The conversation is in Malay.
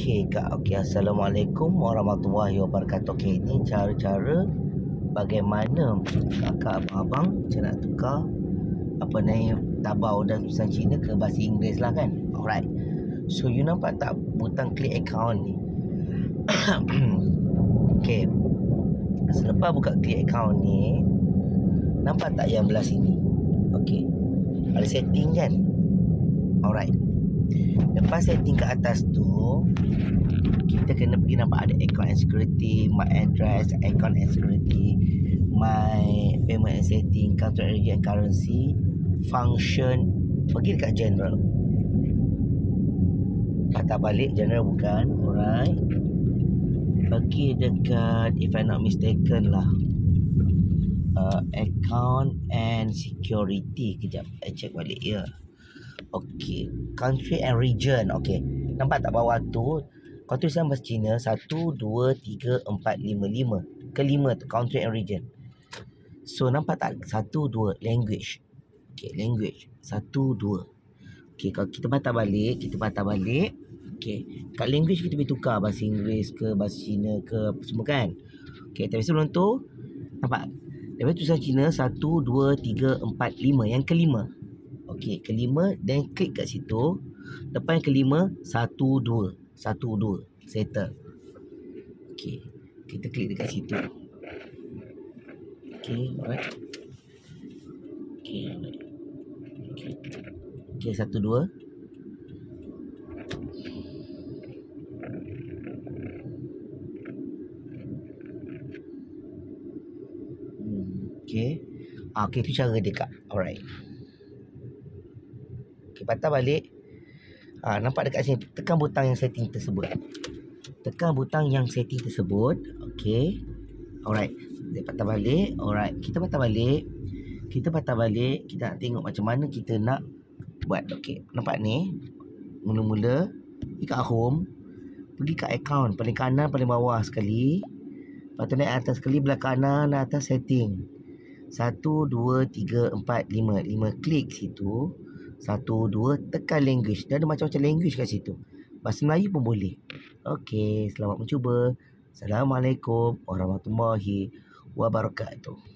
Okey Kak, okey. Assalamualaikum warahmatullahi wabarakatuh. Okey, ni cara-cara bagaimana kakak abang-abang macam nak tukar apa ni tabau dan tulisan Cina ke bahasa Inggeris lah kan. Alright. So you nampak tak butang click account ni? Okey. Selepas buka click account ni, nampak tak yang belah sini? Okey. Ada setting kan? Alright. Lepas setting kat atas tu, kita kena pergi nampak ada account and security, my address, account and security, my payment and setting, country origin and currency, function. Pergi dekat general. Patah balik general bukan. Alright. Pergi dekat, if I'm not mistaken lah, account and security. Kejap, I check balik ya. Okey, country and region. Okey, nampak tak bawah tu? Kau tulisan bahasa Cina 1, 2, 3, 4, 5, 5. Kelima tu country and region. So nampak tak 1, 2 language. Okey, language 1, 2. Okey, kalau kita patah balik, okey, kat language kita boleh tukar bahasa Inggeris ke bahasa Cina ke apa semua kan. Okey, tapi sebelum tu nampak daripada tulisan Cina 1, 2, 3, 4, 5. Yang kelima. Okey, kelima dan klik kat situ. Lepas yang kelima 1, 2. 1, 2. Settle. Okey, kita klik dekat situ. Okey, alright. Okey, alright. Okey, 1, 2. Okey. Okey, tu cara dia Kak. Alright. Okey, patah balik. Nampak dekat sini, tekan butang yang setting tersebut. Tekan butang yang setting tersebut. Okey. Alright. Dia patah balik. Alright. Kita patah balik. Kita nak tengok macam mana kita nak buat. Okey. Nampak ni. Mula-mula pergi kat home. Pergi kat account. Paling kanan, paling bawah sekali. Lepas tu naik atas sekali. Belah kanan, atas setting. 1, 2, 3, 4, 5. 5 klik situ. 1, 2, tekan language. Dia ada macam-macam language kat situ. Bahasa Melayu pun boleh. Okey, selamat mencuba. Assalamualaikum warahmatullahi wabarakatuh.